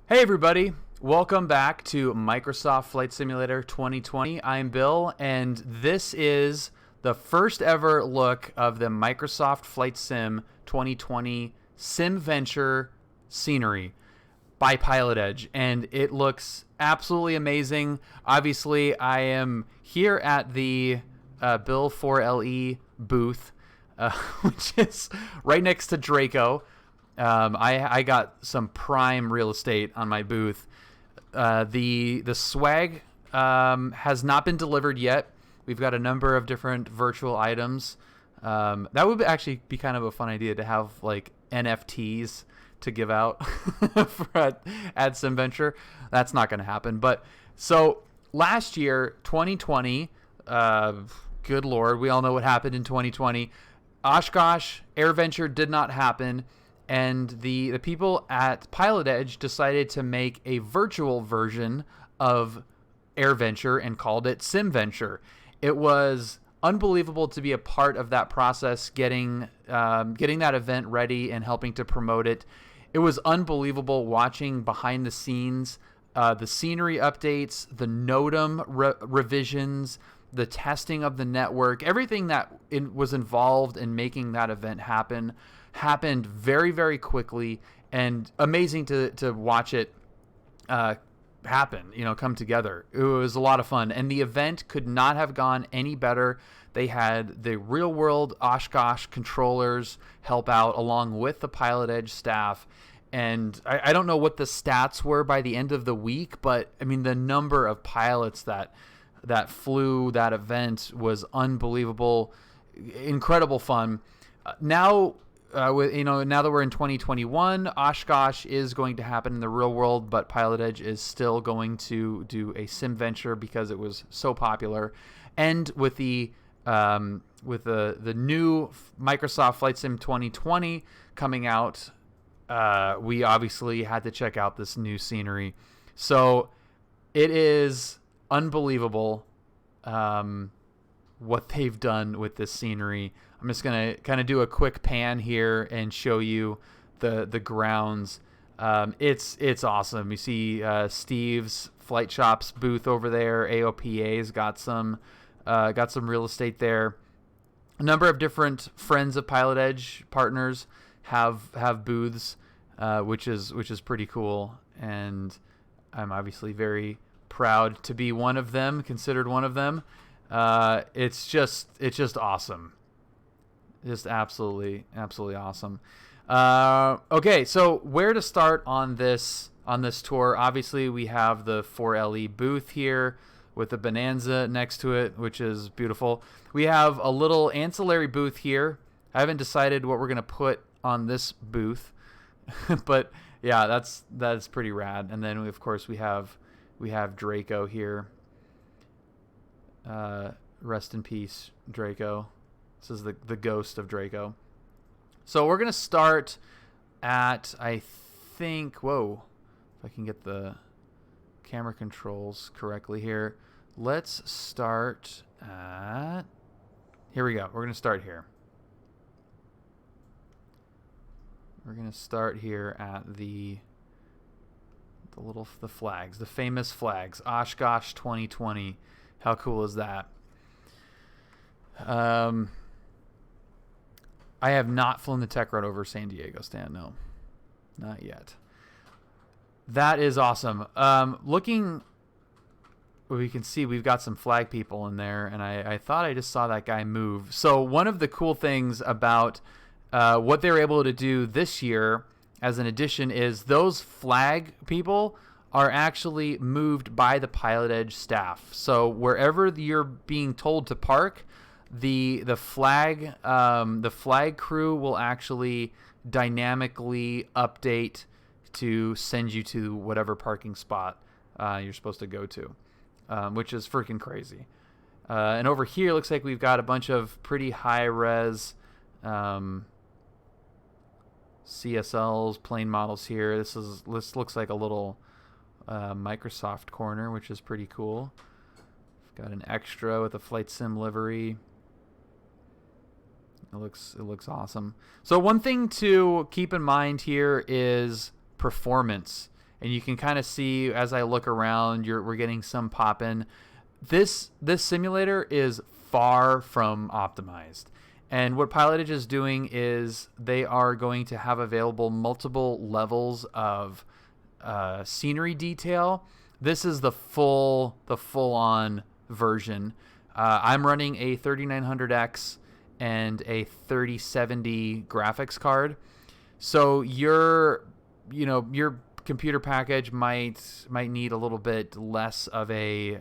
Hey everybody, welcome back to Microsoft Flight Simulator 2020. I'm Bill, and this is the first ever look of the Microsoft Flight Sim 2020 SimVenture scenery by PilotEdge, and it looks absolutely amazing. Obviously, I am here at the Bill 4LE booth, which is right next to Draco. I got some prime real estate on my booth. The swag has not been delivered yet. We've got a number of different virtual items. That would actually be kind of a fun idea to have like NFTs to give out at SimVenture. That's not going to happen. But so last year, 2020, good Lord, we all know what happened in 2020. Oshkosh, AirVenture did not happen. And the people at PilotEdge decided to make a virtual version of AirVenture and called it SimVenture. It was unbelievable to be a part of that process, getting that event ready and helping to promote it. It was unbelievable watching behind the scenes, the scenery updates, the NOTAM revisions, the testing of the network, everything that was involved in making that event happened very, very quickly, and amazing to watch it happen, come together. It was a lot of fun, and the event could not have gone any better. They had the real world Oshkosh controllers help out along with the PilotEdge staff, and I don't know what the stats were by the end of the week, but I mean the number of pilots that flew that event was unbelievable, incredible fun. Now that we're in 2021, Oshkosh is going to happen in the real world, but PilotEdge is still going to do a SimVenture because it was so popular. And with the new Microsoft Flight Sim 2020 coming out, we obviously had to check out this new scenery. So it is unbelievable what they've done with this scenery. I'm just going to kind of do a quick pan here and show you the grounds. It's awesome. You see Steve's Flight Shop's booth over there. AOPA's got some real estate there. A number of different friends of PilotEdge partners have booths, which is pretty cool, and I'm obviously very proud to be one of them, considered one of them. It's just awesome. Just absolutely awesome. Okay, so where to start on this tour? Obviously, we have the 4LE booth here with the Bonanza next to it, which is beautiful. We have a little ancillary booth here. I haven't decided what we're gonna put on this booth, but yeah, that's pretty rad. And then of course we have Draco here. Rest in peace, Draco. This is the ghost of Draco. So we're going to start at, I think, whoa, if I can get the camera controls correctly here. Let's start at, here we go. We're going to start here. We're going to start here at the flags, the famous flags, Oshkosh 2020. How cool is that? I have not flown the tech run over San Diego, Stan. No, not yet. That is awesome. Looking, we can see we've got some flag people in there, and I thought I just saw that guy move. So one of the cool things about what they're able to do this year as an addition is those flag people are actually moved by the PilotEdge staff. So wherever you're being told to park, the flag crew will actually dynamically update to send you to whatever parking spot you're supposed to go to, which is freaking crazy. And over here, looks like we've got a bunch of pretty high-res CSLs, plane models here. This looks like a little Microsoft corner, which is pretty cool. Got an extra with a flight sim livery. It looks awesome. So one thing to keep in mind here is performance. and you can kind of see as I look around, we're getting some pop in. This simulator is far from optimized. And what PilotEdge is doing is they are going to have available multiple levels of scenery detail. This is the full-on version. I'm running a 3900X and a 3070 graphics card. So your computer package might need a little bit less of a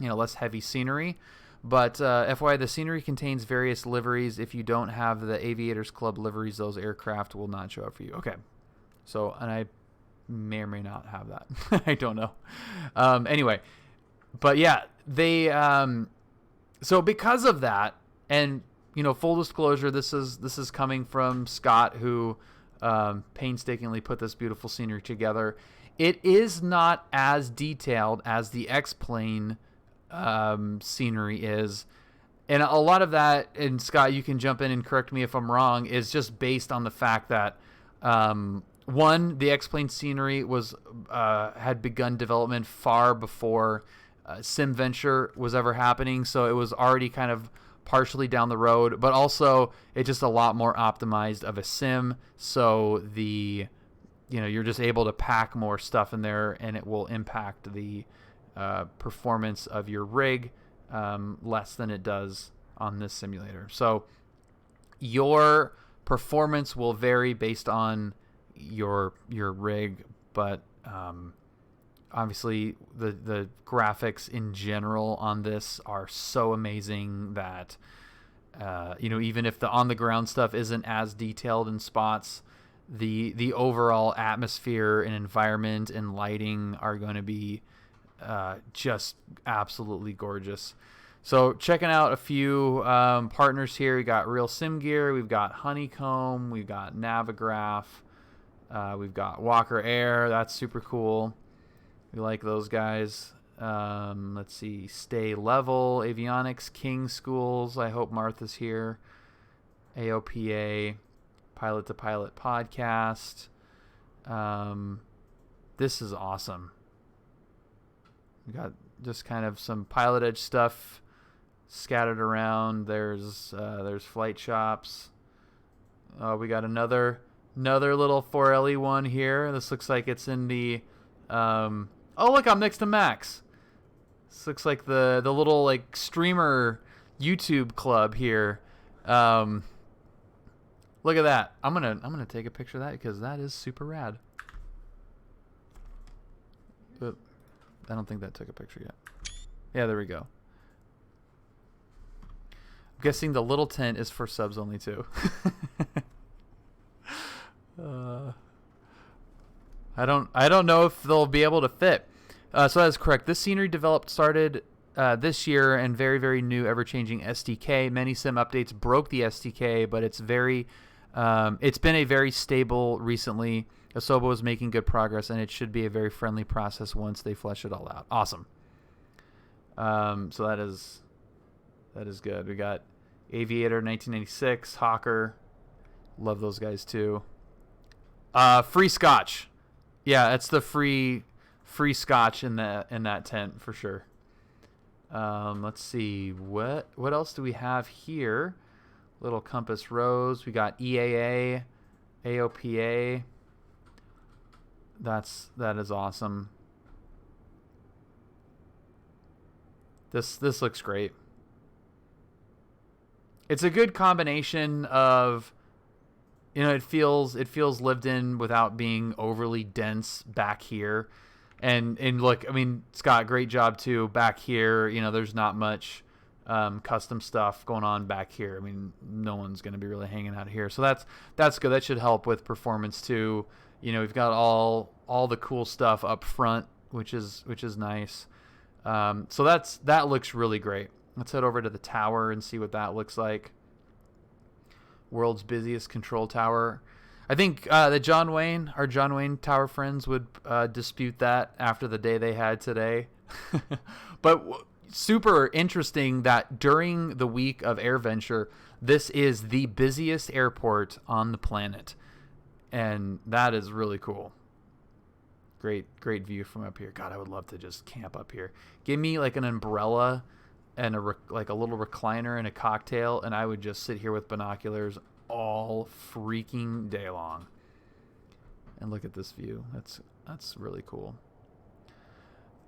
less heavy scenery. But FYI, the scenery contains various liveries. If you don't have the Aviators Club liveries, those aircraft will not show up for you. Okay. So, and I may or may not have that. I don't know. Anyway, but yeah, they so because of that, and full disclosure, this is coming from Scott, who painstakingly put this beautiful scenery together. It is not as detailed as the X-Plane scenery is, and a lot of that, and Scott, you can jump in and correct me if I'm wrong, is just based on the fact that one, the X-Plane scenery was had begun development far before SimVenture was ever happening, so it was already kind of partially down the road, but also it's just a lot more optimized of a sim, so the you're just able to pack more stuff in there, and it will impact the performance of your rig less than it does on this simulator. So your performance will vary based on your rig, but obviously the graphics in general on this are so amazing that even if the on the ground stuff isn't as detailed in spots, the overall atmosphere and environment and lighting are going to be just absolutely gorgeous. So checking out a few partners here. We got Real Sim Gear, we've got Honeycomb, we've got Navigraph, we've got Walker Air. That's super cool. We like those guys. Let's see, Stay Level, Avionics, King Schools. I hope Martha's here. AOPA, Pilot to Pilot Podcast. This is awesome. We got just kind of some PilotEdge stuff scattered around. There's Flight Shops. We got another little 4LE one here. This looks like it's in the oh look, I'm next to Max. This looks like the little like streamer YouTube club here. Look at that. I'm gonna take a picture of that because that is super rad. But I don't think that took a picture yet. Yeah, there we go. I'm guessing the little tent is for subs only too. I don't know if they'll be able to fit. So that's correct. This scenery started this year, and very, very new, ever-changing SDK. Many sim updates broke the SDK, but it's been a very stable recently. Asobo is making good progress, and it should be a very friendly process once they flesh it all out. Awesome. So that is good. We got Aviator 1996, Hawker. Love those guys too. Free scotch. Yeah, it's the free scotch in that tent for sure. Let's see, what else do we have here? Little Compass Rose. We got EAA, AOPA. That is awesome. This looks great. It's a good combination of, it feels lived in without being overly dense back here. And look, I mean, Scott, great job too back here. There's not much custom stuff going on back here. I mean, no one's going to be really hanging out here. So that's good. That should help with performance too. We've got all the cool stuff up front, which is nice. So that looks really great. Let's head over to the tower and see what that looks like. World's busiest control tower. I think our John Wayne Tower friends would dispute that after the day they had today. But super interesting that during the week of AirVenture, this is the busiest airport on the planet. And that is really cool. Great view from up here. God, I would love to just camp up here. Give me like an umbrella and like a little recliner and a cocktail, and I would just sit here with binoculars all freaking day long. And look at this view. That's really cool.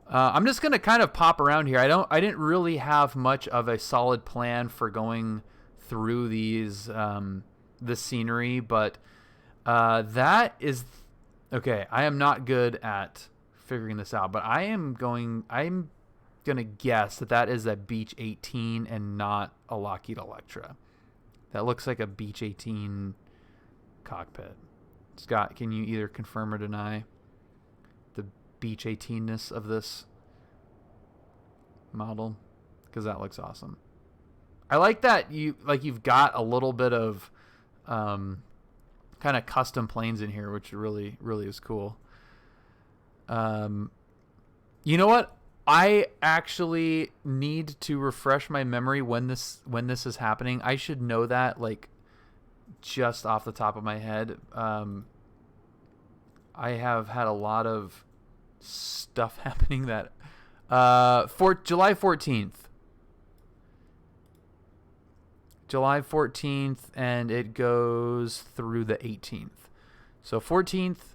I'm just gonna kind of pop around here. I didn't really have much of a solid plan for going through these the scenery, but that is okay. I am not good at figuring this out, but I'm gonna guess that is a Beech 18 and not a Lockheed Electra. That looks like a Beech 18 cockpit. Scott, can you either confirm or deny the Beech 18-ness of this model? Because that looks awesome. I like that you've got a little bit of kind of custom planes in here, which really is cool. You know what? I actually need to refresh my memory when this is happening. I should know that like just off the top of my head. I have had a lot of stuff happening that for July 14th. July 14th, and it goes through the 18th. So 14th,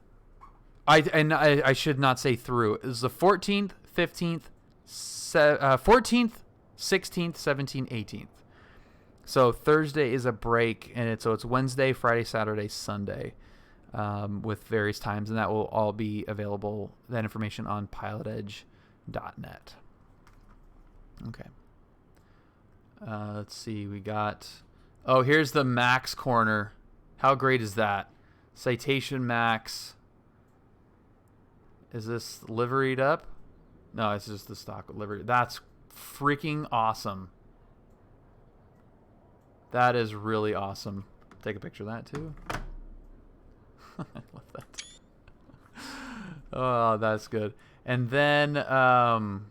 I should not say through. It was the 14th, 15th, 14th, 16th, 17th, 18th. So Thursday is a break, and it's Wednesday, Friday, Saturday, Sunday, with various times, and that will all be available. That information on PilotEdge.net. Okay. Let's see. We got. Oh, here's the Max corner. How great is that? Citation Max. Is this liveried up? No, it's just the stock livery. That's freaking awesome. That is really awesome. Take a picture of that too. I love that. Oh, that's good. And then I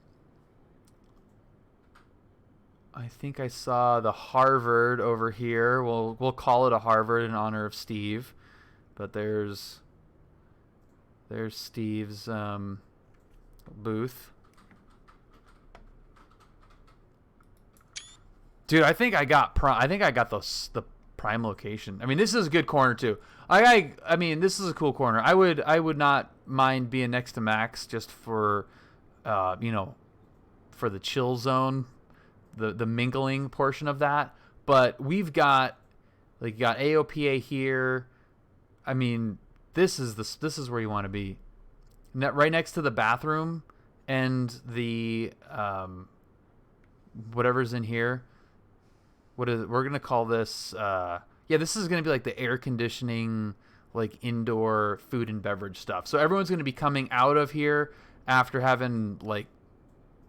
think I saw the Harvard over here. We'll call it a Harvard in honor of Steve, but there's Steve's booth. Dude, I think I got the prime location. I mean, this is a good corner too. I mean, this is a cool corner. I would not mind being next to Max just for for the chill zone, the mingling portion of that. But we've got AOPA here. I mean, this is where you want to be. Right next to the bathroom and the whatever's in here. We're gonna call this? This is gonna be like the air conditioning, like indoor food and beverage stuff. So everyone's gonna be coming out of here after having like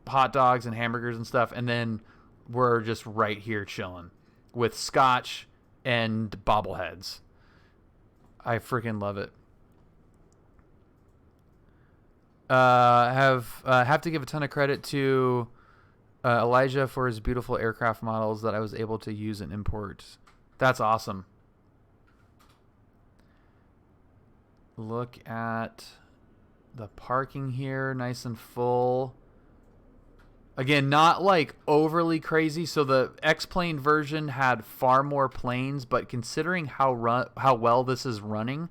hot dogs and hamburgers and stuff, and then we're just right here chilling with scotch and bobbleheads. I freaking love it. Have to give a ton of credit to Elijah for his beautiful aircraft models that I was able to use and import. That's awesome. Look at the parking here, nice and full. Again, not like overly crazy. So the X-Plane version had far more planes, but considering how well this is running,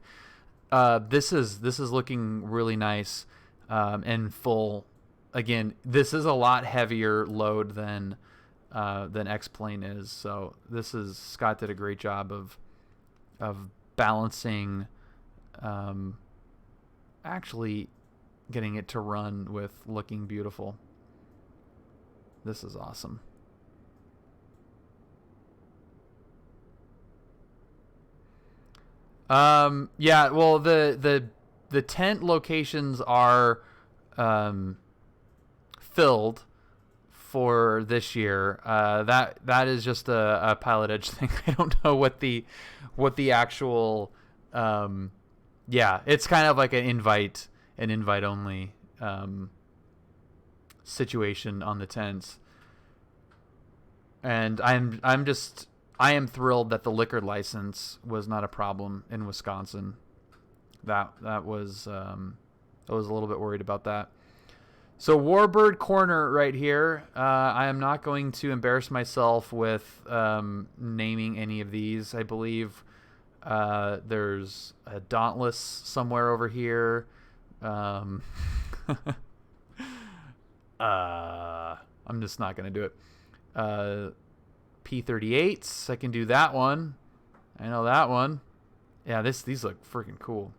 this is looking really nice and full. Again, this is a lot heavier load than X-Plane is. So Scott did a great job of balancing, actually getting it to run with looking beautiful. This is awesome. Yeah, well, the tent locations are filled for this year. That is just a Pilot Edge thing. I don't know what the actual it's kind of like an invite only situation on the tents. And I am thrilled that the liquor license was not a problem in Wisconsin. That was I was a little bit worried about that. So Warbird corner right here. I am not going to embarrass myself with naming any of these. I believe there's a Dauntless somewhere over here. I'm just not going to do it. P-38s. I can do that one. I know that one. Yeah, these look freaking cool.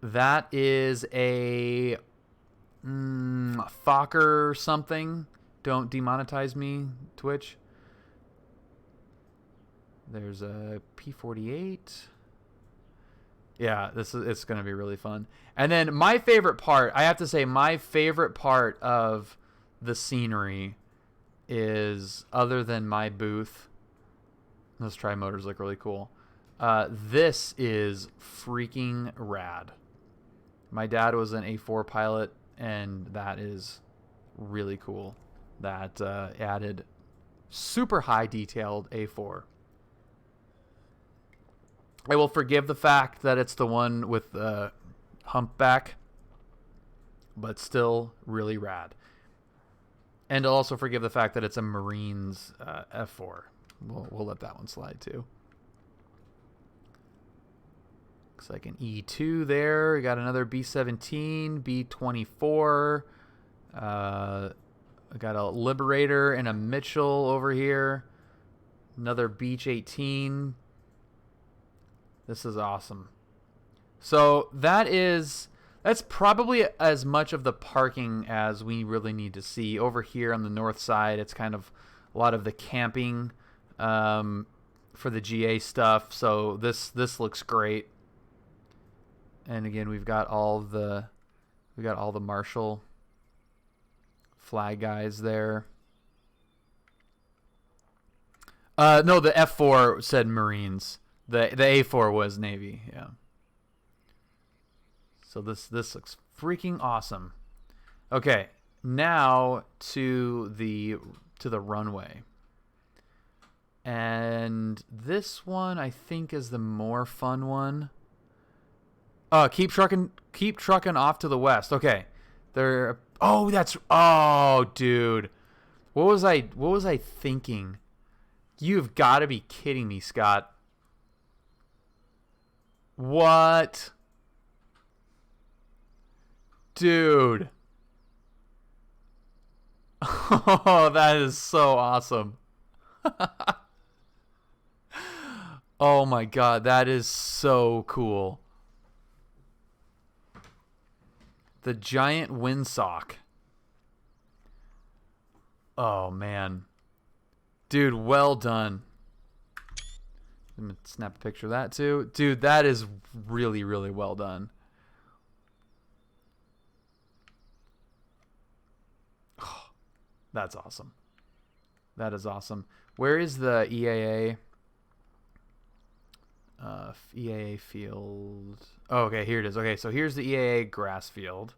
That is a Fokker something. Don't demonetize me, Twitch. There's a P-48. Yeah, it's going to be really fun. And then my favorite part, I have to say, my favorite part of the scenery is, other than my booth, those tri-motors look really cool. This is freaking rad. My dad was an A4 pilot, and that is really cool. That added super high detailed A4. I will forgive the fact that it's the one with the humpback, but still really rad. And I'll also forgive the fact that it's a Marines F4. We'll let that one slide too. Looks like an E2 there. We got another B-17, B-24. We got a Liberator and a Mitchell over here. Another Beech 18. This is awesome. So that's probably as much of the parking as we really need to see. Over here on the north side, it's kind of a lot of the camping for the GA stuff. So this looks great. And again, we've got all the Marshall flag guys there. No, the F4 said Marines. The A4 was Navy. Yeah. So this looks freaking awesome. Okay, now to the runway. And this one I think is the more fun one. Keep trucking off to the west. Okay. Dude. What was I thinking? You've got to be kidding me, Scott. What? Dude. Oh, that is so awesome. Oh my god, that is so cool. The giant windsock. Oh, man. Dude, well done. I'm going to snap a picture of that, too. Dude, that is really, really well done. Oh, that's awesome. That is awesome. Where is the EAA? EAA field. Oh, okay, here it is. Okay, so here's the EAA grass field.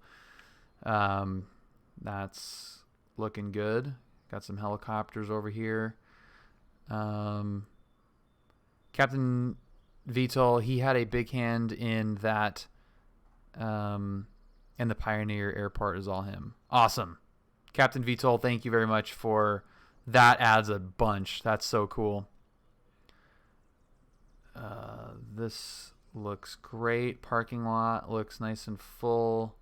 That's looking good. Got some helicopters over here. Captain VTOL, he had a big hand in that. And the Pioneer Airport is all him. Awesome. Captain VTOL, thank you very much for that. Adds a bunch. That's so cool. This looks great. Parking lot looks nice and full.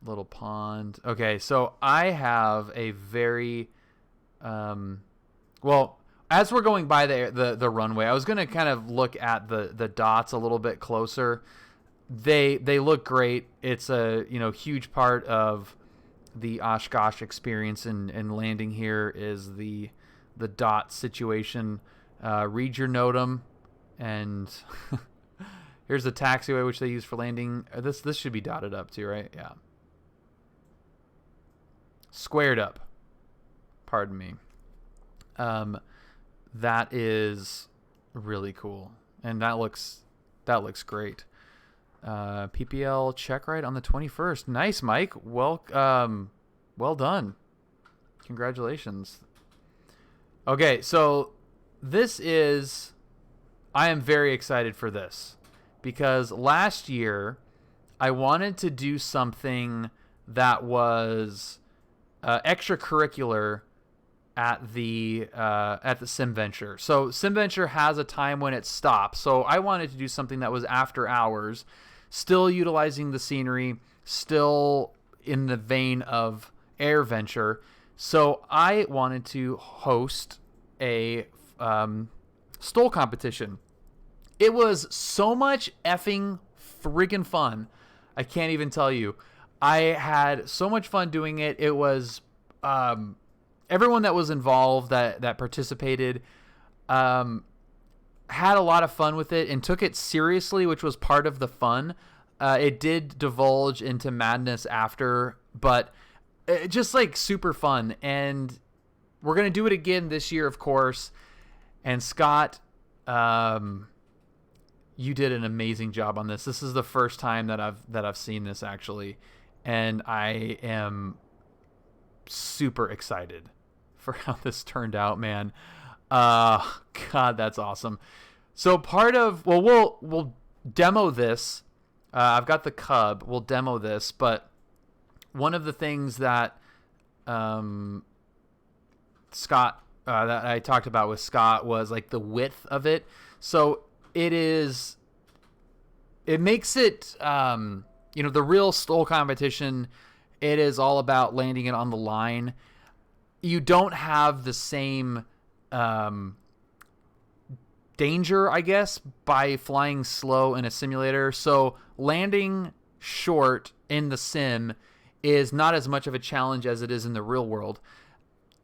Little pond. Okay, so I have a very well, as we're going by the runway, I was going to kind of look at the dots a little bit closer. They look great. It's a huge part of the Oshkosh experience and landing here is the dot situation. Read your NOTAM, and here's the taxiway which they use for landing. This should be dotted up too, right? Yeah. Squared up. Pardon me. That is really cool, and that looks great. PPL check ride on the 21st. Nice, Mike. Well done. Congratulations. Okay, so I am very excited for this because last year I wanted to do something that was extracurricular at the SimVenture. So SimVenture has a time when it stops. So I wanted to do something that was after hours, still utilizing the scenery, still in the vein of AirVenture. So I wanted to host a STOL competition. It was so much effing friggin' fun. I can't even tell you. I had so much fun doing it. It was everyone that was involved, that participated, had a lot of fun with it and took it seriously, which was part of the fun. It did divulge into madness after, but just like super fun. And we're going to do it again this year, of course. And Scott, you did an amazing job on this. This is the first time that I've seen this actually, and I am super excited for how this turned out, man. God, that's awesome. So we'll demo this. I've got the Cub. We'll demo this, but one of the things that Scott that I talked about with Scott was like the width of it. So it makes it the real STOL competition. It is all about landing it on the line. You don't have the same danger, I guess, by flying slow in a simulator. So landing short in the sim is not as much of a challenge as it is in the real world.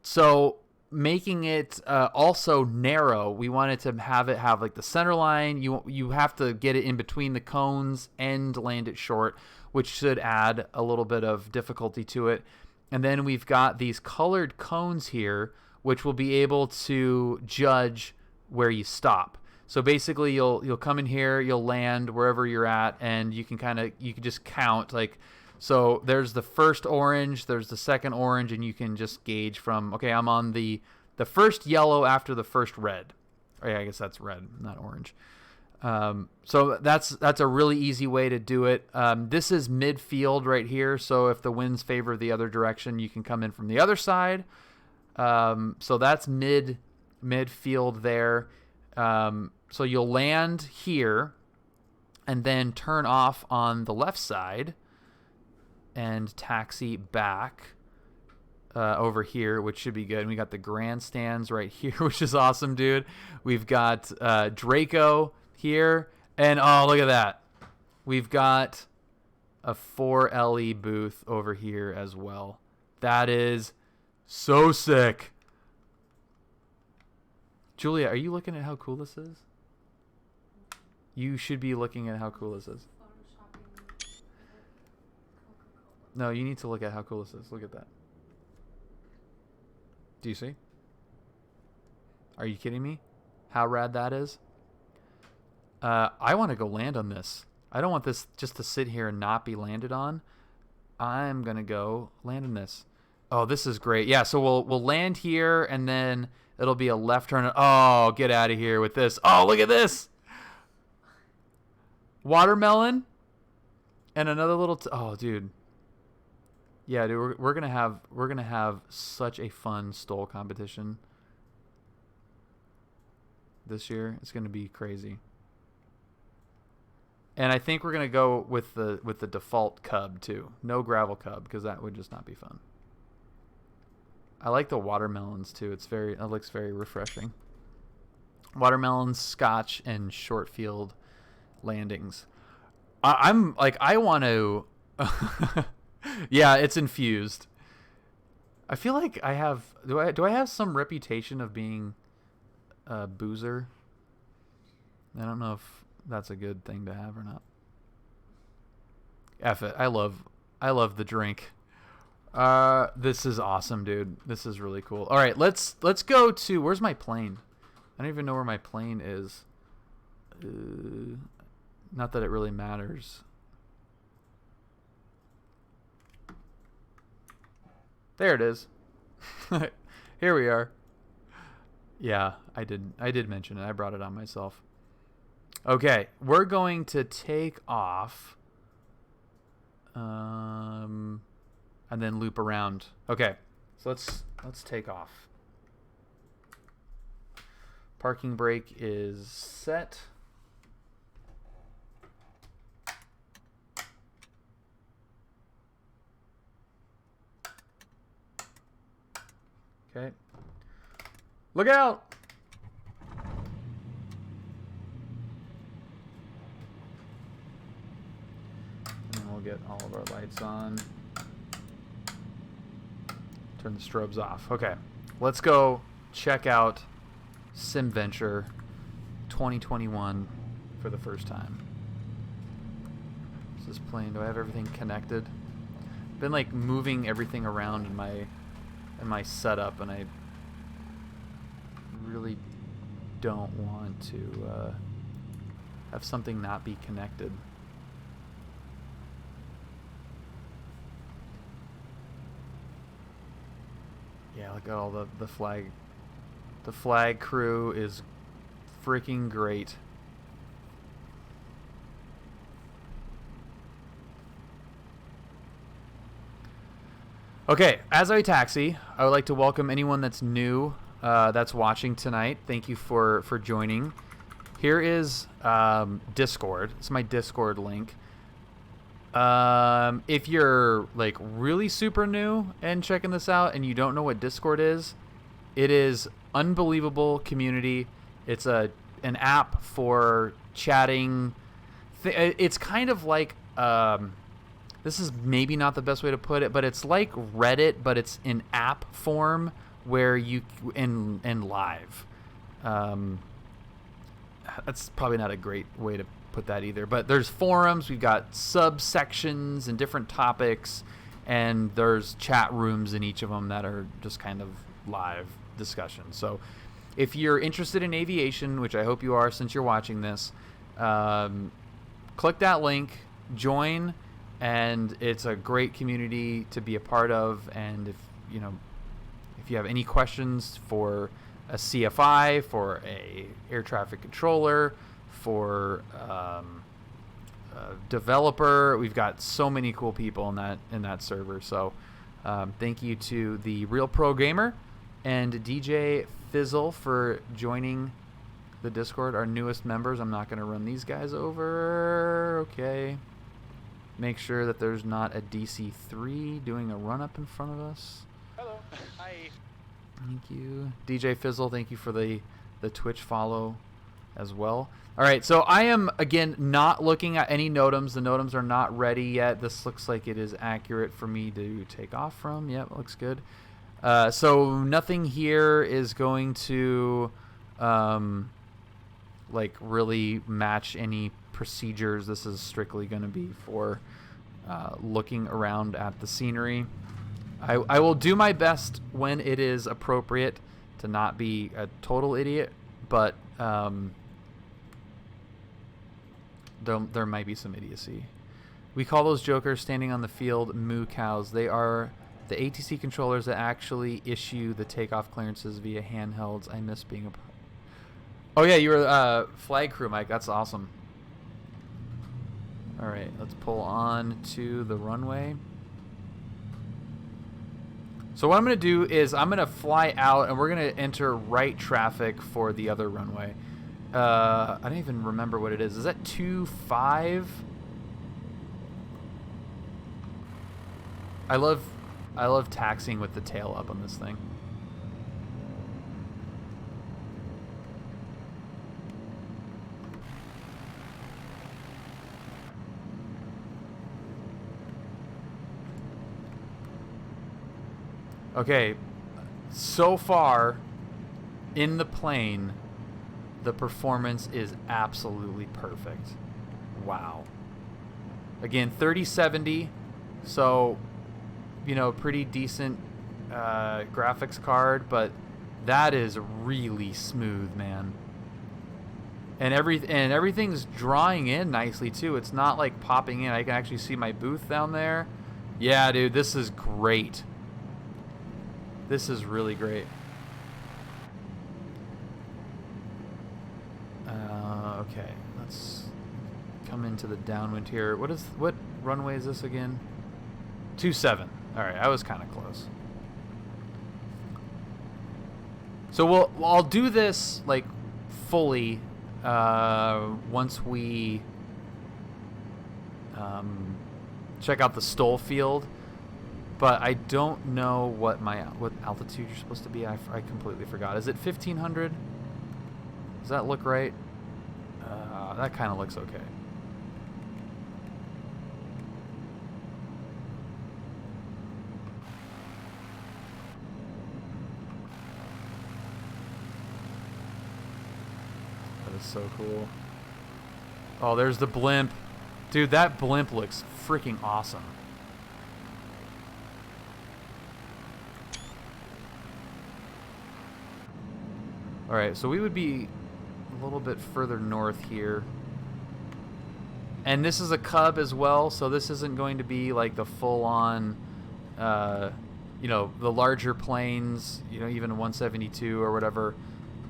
So making it also narrow, we wanted to have like the center line. You have to get it in between the cones and land it short, which should add a little bit of difficulty to it. And then we've got these colored cones here, which will be able to judge where you stop. So basically you'll come in here, you'll land wherever you're at, and you can just count, like, so there's the first orange, there's the second orange, and you can just gauge from, okay, I'm on the first yellow after the first red. Oh, yeah, I guess that's red, not orange. So that's a really easy way to do it. This is midfield right here, so if the winds favor the other direction, you can come in from the other side. So that's midfield there. So you'll land here and then turn off on the left side and taxi back over here, which should be good. And we got the grandstands right here, which is awesome, dude. We've got Draco here, and oh, look at that. We've got a 4LE booth over here as well. That is so sick. Julia, are you looking at how cool this is? You should be looking at how cool this is. No, you need to look at how cool this is. Look at that. Do you see? Are you kidding me? How rad that is? I want to go land on this. I don't want this just to sit here and not be landed on. I'm going to go land on this. Oh, this is great. Yeah, so we'll land here, and then it'll be a left turn. Oh, get out of here with this. Oh, look at this. Watermelon. And another little... oh, dude. Yeah, dude, we're gonna have such a fun STOL competition this year. It's gonna be crazy. And I think we're gonna go with the default Cub too. No gravel Cub, because that would just not be fun. I like the watermelons too. It looks very refreshing. Watermelons, Scotch, and short field landings. I'm like, I want to. Yeah, it's infused. I feel like I have... Do I have some reputation of being a boozer? I don't know if that's a good thing to have or not. F it. I love the drink. This is awesome, dude. This is really cool. All right, let's go to... where's my plane? I don't even know where my plane is. Not that it really matters. There it is. Here we are. Yeah, I did mention it. I brought it on myself. Okay, we're going to take off, and then loop around. Okay, so let's take off. Parking brake is set. Okay. Look out! And we'll get all of our lights on. Turn the strobes off. Okay. Let's go check out SimVenture 2021 for the first time. This is plane. Do I have everything connected? I've been like moving everything around in my setup, and I really don't want to have something not be connected. Yeah, look at all the flag. The flag crew is freaking great. Okay, as I taxi, I would like to welcome anyone that's new, that's watching tonight. Thank you for joining. Here is Discord. It's my Discord link. If you're like really super new and checking this out and you don't know what Discord is, it is unbelievable community. It's an app for chatting. It's kind of like this is maybe not the best way to put it, but it's like Reddit, but it's in app form where you and live. That's probably not a great way to put that either, but there's forums, we've got subsections and different topics, and there's chat rooms in each of them that are just kind of live discussion. So if you're interested in aviation, which I hope you are since you're watching this, click that link, join, and it's a great community to be a part of. And if you have any questions for a CFI, for a air traffic controller, for a developer, we've got so many cool people in that server. So thank you to the Real Pro Gamer and DJ Fizzle for joining the Discord, our newest members. I'm not going to run these guys over. Okay. Make sure that there's not a DC-3 doing a run-up in front of us. Hello. Hi. Thank you. DJ Fizzle, thank you for the Twitch follow as well. All right, so I am, again, not looking at any NOTAMs. The NOTAMs are not ready yet. This looks like it is accurate for me to take off from. Yep, looks good. So nothing here is going to like really match any procedures. This is strictly going to be for looking around at the scenery. I will do my best when it is appropriate to not be a total idiot, but there might be some idiocy. We call those jokers standing on the field moo cows. They are the ATC controllers that actually issue the takeoff clearances via handhelds. I miss being a... Oh yeah, you were flag crew, Mike. That's awesome. All right, let's pull on to the runway. So what I'm going to do is I'm going to fly out, and we're going to enter right traffic for the other runway. I don't even remember what it is. Is that 2.5? I love taxiing with the tail up on this thing. Okay, so far in the plane, the performance is absolutely perfect. Wow. Again, 3070, so, pretty decent graphics card, but that is really smooth, man. And everything's drawing in nicely too. It's not like popping in. I can actually see my booth down there. Yeah, dude, this is great. This is really great. Okay, let's come into the downwind here. What runway is this again? 27. All right, I was kind of close. So I'll do this like fully once we check out the STOL Field, but I don't know what altitude you're supposed to be. I completely forgot. Is it 1500? Does that look right? That kind of looks okay. That is so cool. Oh, there's the blimp. Dude, that blimp looks freaking awesome. Alright, so we would be a little bit further north here. And this is a cub as well, so this isn't going to be like the full-on, you know, the larger planes, you know, even 172 or whatever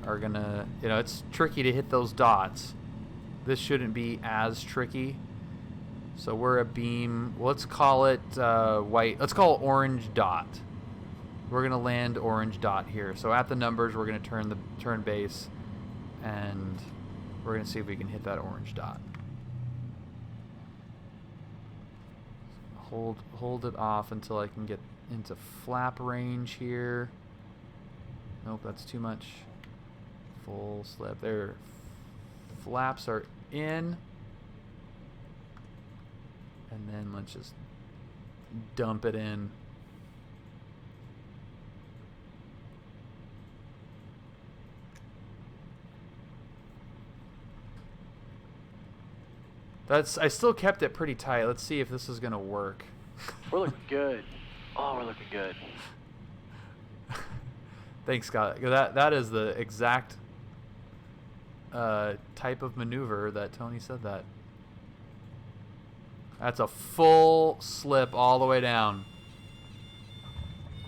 are gonna, you know, it's tricky to hit those dots. This shouldn't be as tricky. So we're a beam, let's call it white, let's call it orange dot. We're gonna land orange dot here. So at the numbers, we're gonna turn base, and we're gonna see if we can hit that orange dot. Hold it off until I can get into flap range here. Nope, that's too much. Full slip there. Flaps are in. And then let's just dump it in. I still kept it pretty tight. Let's see if this is gonna work. We're looking good. Oh, we're looking good. Thanks, Scott. That is the exact type of maneuver that Tony said that. That's a full slip all the way down.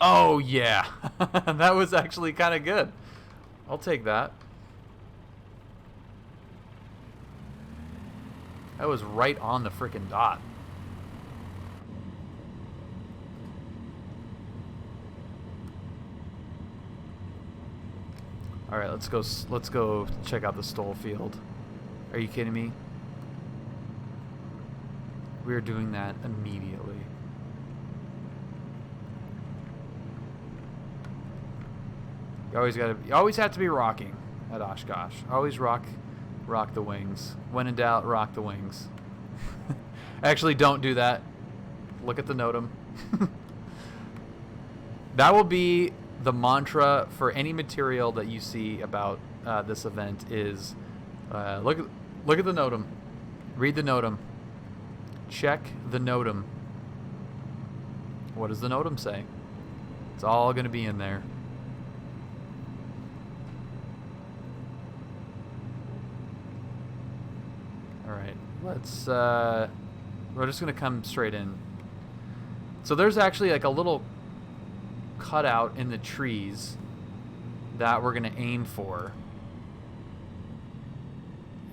Oh yeah, that was actually kind of good. I'll take that. That was right on the frickin' dot. All right, let's go check out the STOL Field. Are you kidding me? We're doing that immediately. You always have to be rocking at Oshkosh. Always rock the wings. When in doubt, rock the wings. Actually, don't do that. Look at the NOTAM. That will be the mantra for any material that you see about this event is look at the NOTAM. Read the NOTAM. Check the NOTAM. What does the NOTAM say? It's all going to be in there. Alright, we're just going to come straight in. So there's actually like a little cutout in the trees that we're going to aim for.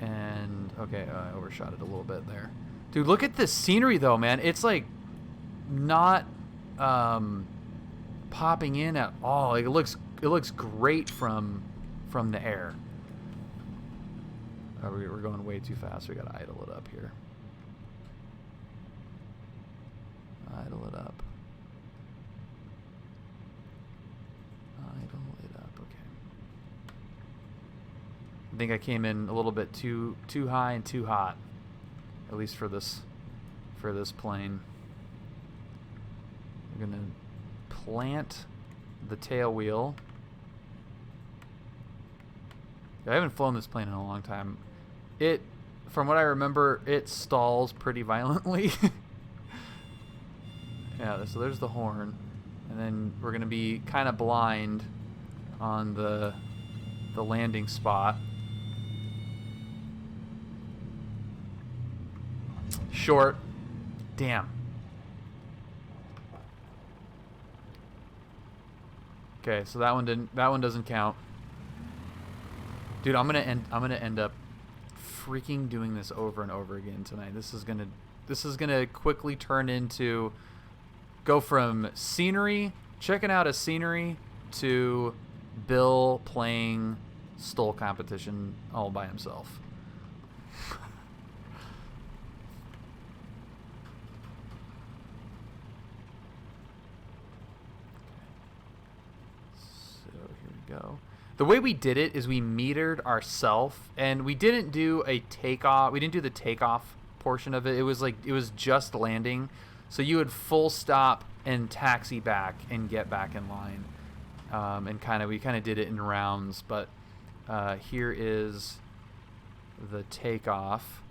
And, okay, I overshot it a little bit there. Dude, look at this scenery though, man. It's like not popping in at all. Like, it looks great from the air. We're going way too fast. We gotta idle it up here. Idle it up. Idle it up. Okay. I think I came in a little bit too high and too hot, at least for this plane. I'm gonna plant the tail wheel. I haven't flown this plane in a long time. From what I remember, it stalls pretty violently. Yeah, so there's the horn. And then we're going to be kind of blind on the landing spot. Short. Damn. Okay, so that one doesn't count. Dude, I'm gonna end up freaking doing this over and over again tonight. This is gonna quickly turn into go from scenery, checking out a scenery, to Bill playing STOL competition all by himself. So here we go. The way we did it is we metered ourselves, and we didn't do a takeoff. We didn't do the takeoff portion of it. It was just landing. So you would full stop and taxi back and get back in line. And we kind of did it in rounds, but here is the takeoff.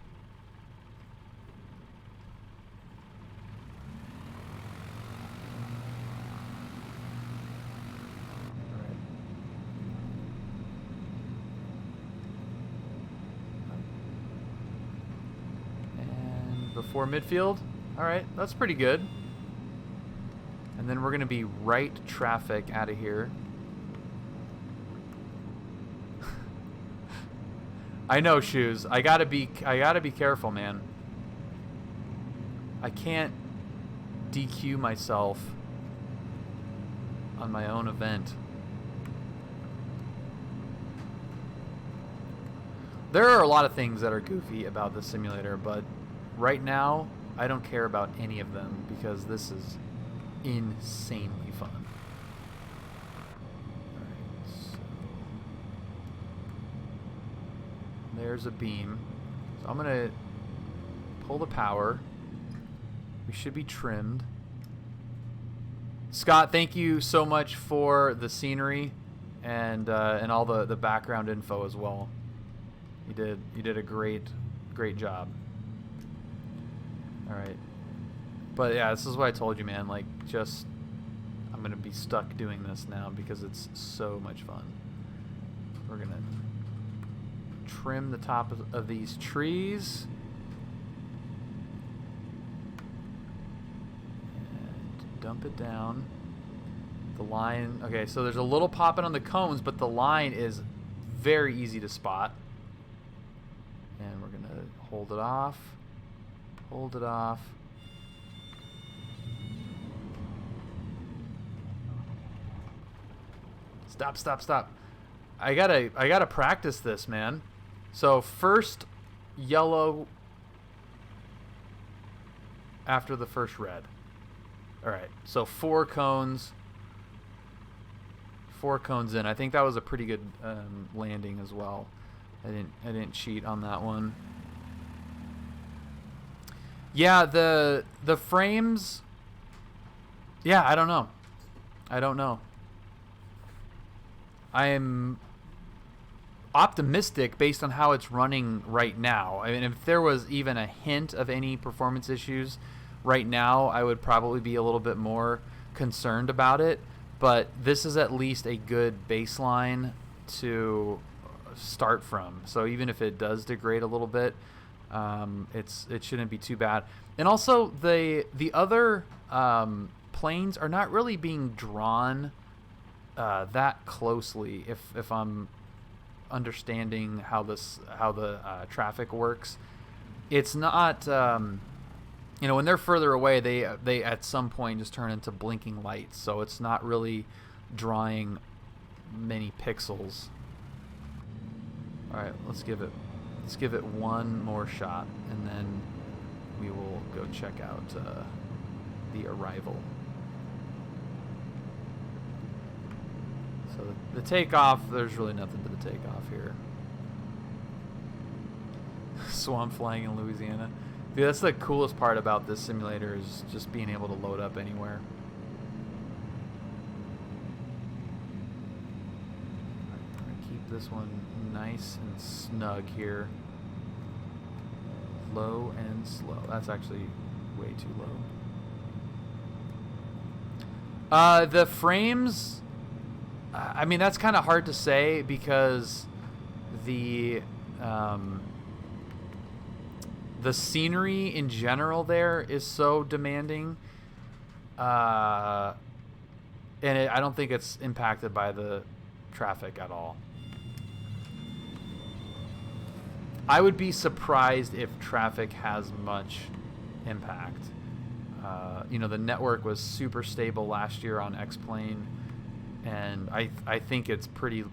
And before midfield. All right, that's pretty good. And then we're gonna be right traffic out of here. I know, Shoes. I gotta be careful, man. I can't DQ myself on my own event. There are a lot of things that are goofy about this simulator, but right now I don't care about any of them because this is insanely fun. Alright, so there's a beam. So I'm gonna pull the power. We should be trimmed. Scott, thank you so much for the scenery and all the background info as well. You did a great job. All right. But yeah, this is what I told you, man. Like, just, I'm going to be stuck doing this now because it's so much fun. We're going to trim the top of these trees. And dump it down. The line, okay, so there's a little popping on the cones, but the line is very easy to spot. And we're going to hold it off. Hold it off. Stop. I gotta practice this, man. So first yellow after the first red. Alright, so 4 cones. 4 cones in. I think that was a pretty good landing as well. I didn't cheat on that one. Yeah, the frames. Yeah, I don't know. I am optimistic based on how it's running right now. I mean, if there was even a hint of any performance issues right now, I would probably be a little bit more concerned about it. But this is at least a good baseline to start from. So even if it does degrade a little bit, it shouldn't be too bad. And also the other planes are not really being drawn that closely. If I'm understanding how the traffic works, it's not. When they're further away, they at some point just turn into blinking lights. So it's not really drawing many pixels. All right, let's give it one more shot, and then we will go check out the arrival. So the takeoff, there's really nothing to the takeoff here. Swamp flying in Louisiana. Dude, that's the coolest part about this simulator, is just being able to load up anywhere. I'm gonna keep this one nice and snug here. Low and slow. That's actually way too low. The frames, I mean, that's kind of hard to say because the scenery in general there is so demanding, and I don't think it's impacted by the traffic at all. I would be surprised if traffic has much impact. You know, the network was super stable last year on X-Plane, and I think it's pretty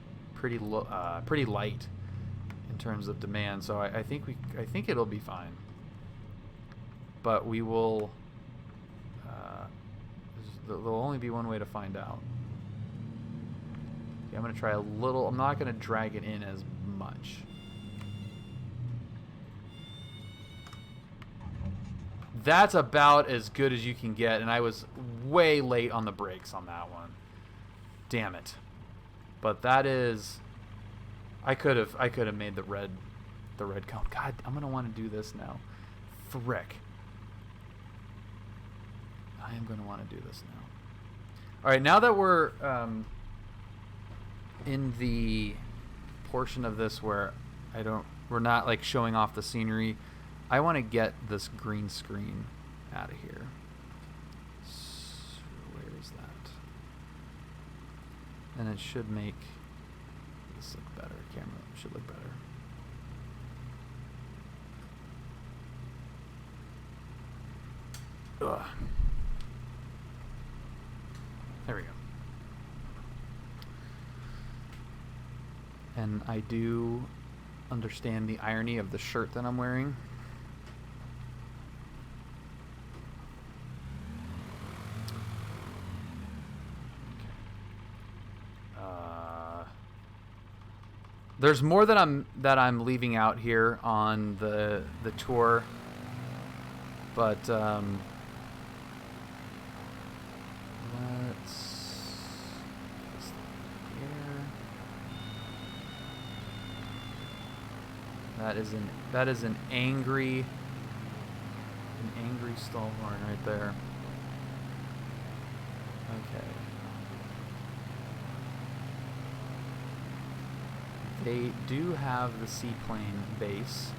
light in terms of demand. So I think it'll be fine. But we will. There'll only be one way to find out. Okay, I'm gonna try a little. I'm not gonna drag it in as much. That's about as good as you can get, and I was way late on the brakes on that one. Damn it. But that is, I could have made the red cone. God, I'm gonna want to do this now. Frick. I am gonna want to do this now. All right, now that we're in the portion of this where we're not like showing off the scenery. I want to get this green screen out of here. So where is that? And it should make this look better. Camera should look better. Ugh. There we go. And I do understand the irony of the shirt that I'm wearing. There's more that I'm leaving out here on the tour, but let's here. That is an angry stall horn right there. Okay. They do have the Seaplane base.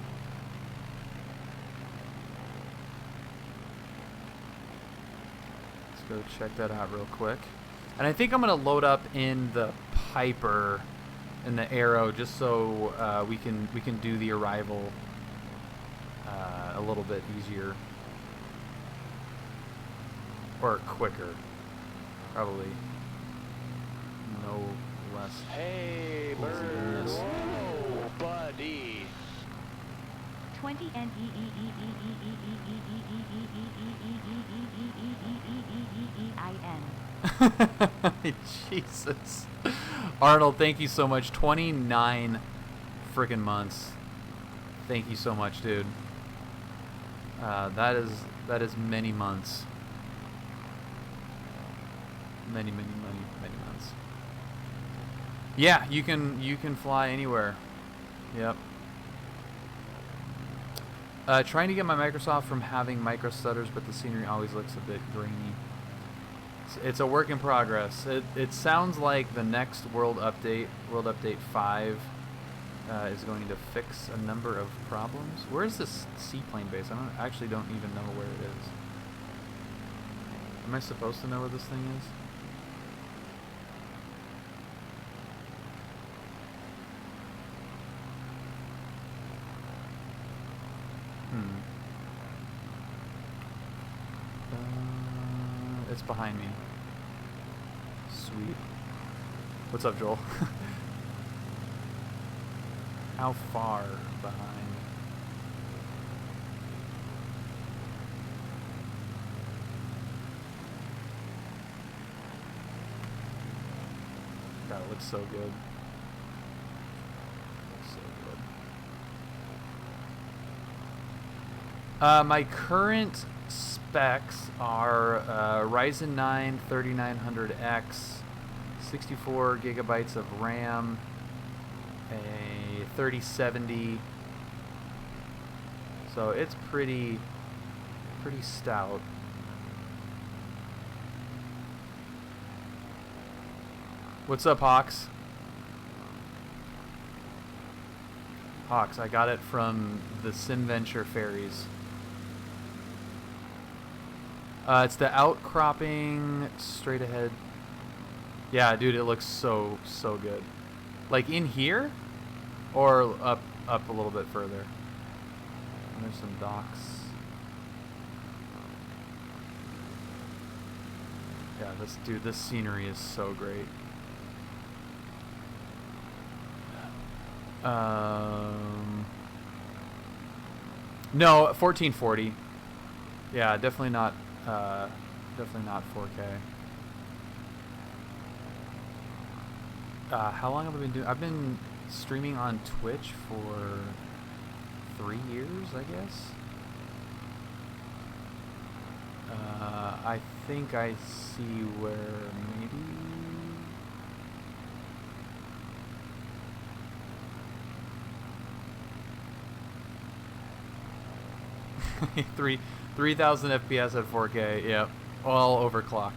Let's go check that out real quick. And I think I'm going to load up in the Piper and the Arrow just so we can do the arrival a little bit easier. Or quicker. Probably. No less. Hey, bird. Whoa, buddy. 20 and Jesus. Arnold, thank you so much. 29 freaking months. Thank you so much, dude. That is many months. Many months. Yeah, you can fly anywhere. Yep. Trying to get my Microsoft from having micro stutters, but the scenery always looks a bit grainy. It's a work in progress. It sounds like the next World Update 5, is going to fix a number of problems. Where is this Seaplane base? I actually don't even know where it is. Am I supposed to know where this thing is? It's behind me. Sweet. What's up, Joel? How far behind? God, it looks so good. My current specs are Ryzen 9 3900X, 64 gigabytes of RAM, a 3070. So it's pretty stout. What's up, Hawks? Hawks, I got it from the SimVenture ferries. It's the outcropping straight ahead. Yeah, dude, it looks so good. Like in here, or up up a little bit further. And there's some docks. Yeah, this scenery is so great. No, 1440. Yeah, definitely not 4K. How long have I been doing? I've been streaming on Twitch for 3 years, I guess. I think I see where maybe 3,000 FPS at 4K. Yep, all overclocked.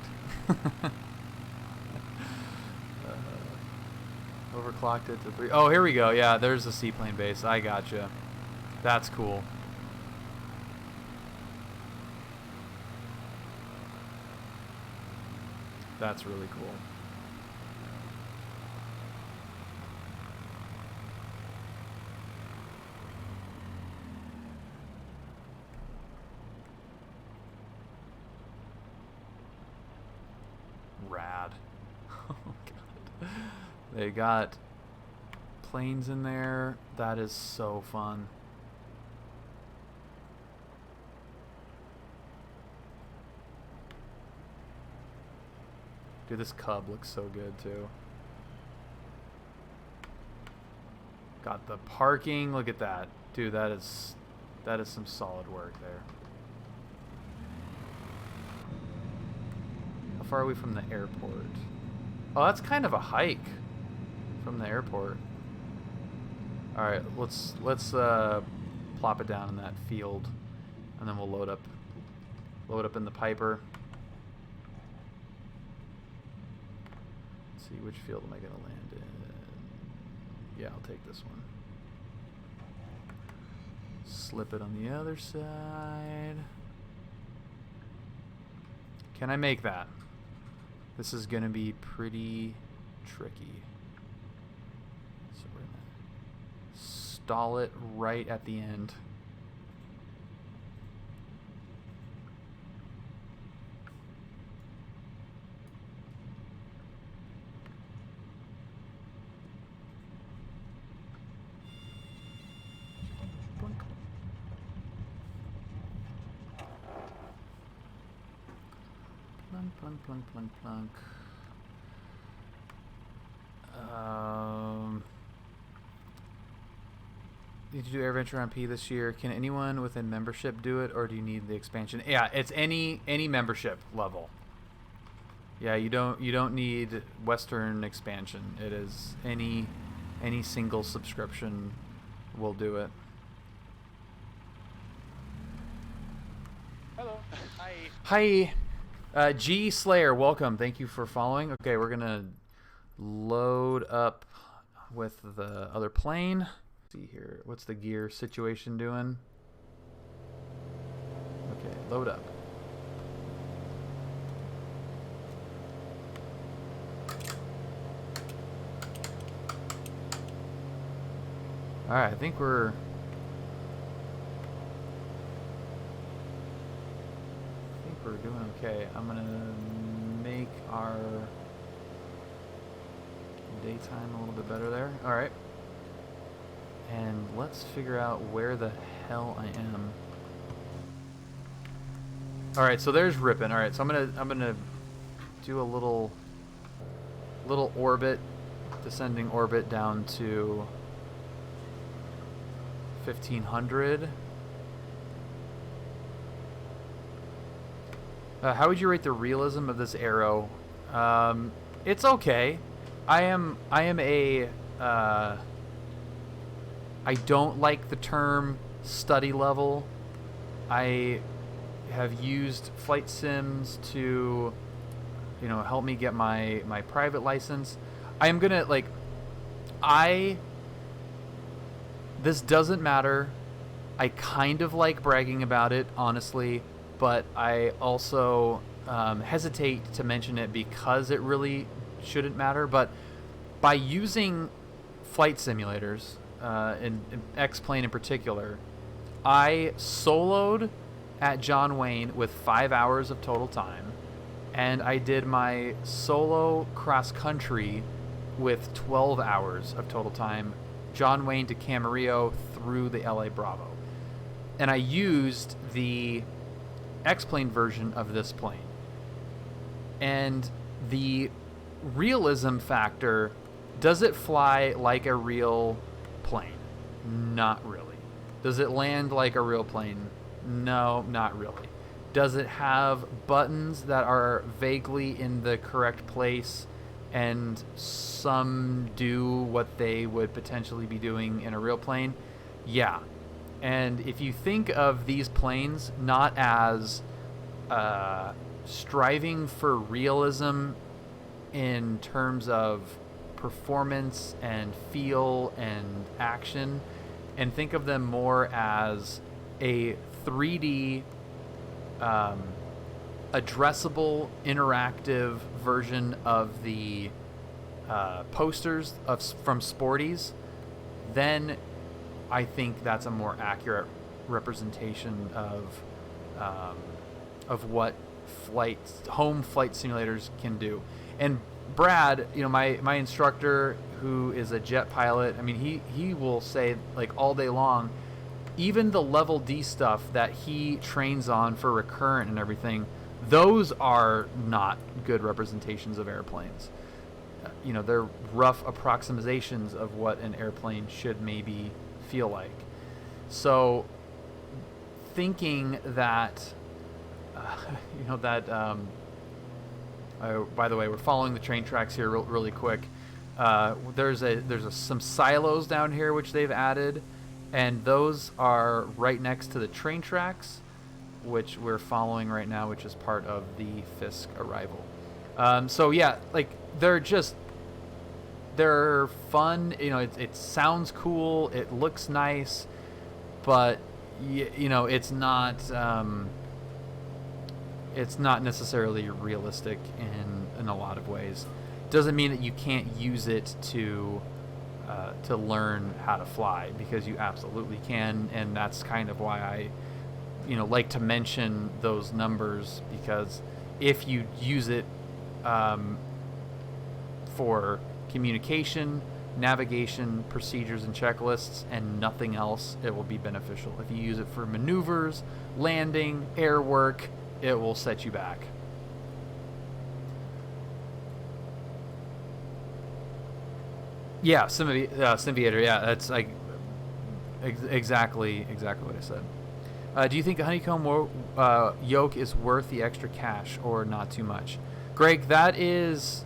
Overclocked it to 3. Oh, here we go. Yeah, there's the Seaplane base. I gotcha. That's cool. That's really cool. Rad. Oh god. They got planes in there. That is so fun. Dude, this Cub looks so good too. Got the parking. Look at that. Dude, that is some solid work there. How far are we from the airport? Oh, that's kind of a hike from the airport. All right, let's plop it down in that field, and then we'll load up in the Piper. Let's see, which field am I gonna land in? Yeah, I'll take this one. Slip it on the other side. Can I make that? This is gonna be pretty tricky. So we're gonna stall it right at the end. Plunk, plunk, plunk, plunk. Did you do AirVenture on P this year? Can anyone within membership do it, or do you need the expansion? Yeah, it's any membership level. Yeah, you don't need Western expansion. It is any single subscription will do it. Hello. Hi. Hi. G Slayer, welcome. Thank you for following. Okay, we're gonna load up with the other plane. Let's see here, what's the gear situation doing? Okay, load up. All right, I think we're doing okay. I'm gonna make our daytime a little bit better there. All right, and let's figure out where the hell I am. All right, so there's Ripon. All right, so I'm gonna do a little orbit, descending orbit down to 1500. How would you rate the realism of this arrow? It's okay. I don't like the term study level. I have used flight sims to, help me get my private license. I am gonna this doesn't matter. I kind of like bragging about it, honestly. But I also hesitate to mention it because it really shouldn't matter. But by using flight simulators in X-Plane in particular, I soloed at John Wayne with 5 hours of total time, and I did my solo cross-country with 12 hours of total time, John Wayne to Camarillo through the LA Bravo. And I used the X-Plane version of this plane. And the realism factor, does it fly like a real plane? Not really. Does it land like a real plane? No, not really. Does it have buttons that are vaguely in the correct place and some do what they would potentially be doing in a real plane? Yeah. And if you think of these planes not as striving for realism in terms of performance and feel and action, and think of them more as a 3D addressable interactive version of the posters from Sporties, then I think that's a more accurate representation of what home flight simulators can do. And Brad, my instructor, who is a jet pilot, I mean, he will say, like, all day long, even the level D stuff that he trains on for recurrent and everything, those are not good representations of airplanes. They're rough approximations of what an airplane should maybe feel like. So thinking that by the way, we're following the train tracks here really quick. There's some silos down here which they've added, and those are right next to the train tracks, which we're following right now, which is part of the Fisk arrival. So yeah, like, they're fun. It sounds cool, it looks nice, but it's not necessarily realistic in a lot of ways. Doesn't mean that you can't use it to learn how to fly, because you absolutely can, and that's kind of why I like to mention those numbers, because if you use it for communication, navigation, procedures, and checklists, and nothing else, it will be beneficial. If you use it for maneuvers, landing, air work, it will set you back. Yeah, SimVenture. Yeah, that's like exactly what I said. Do you think a honeycomb yoke is worth the extra cash, or not too much? Greg, that is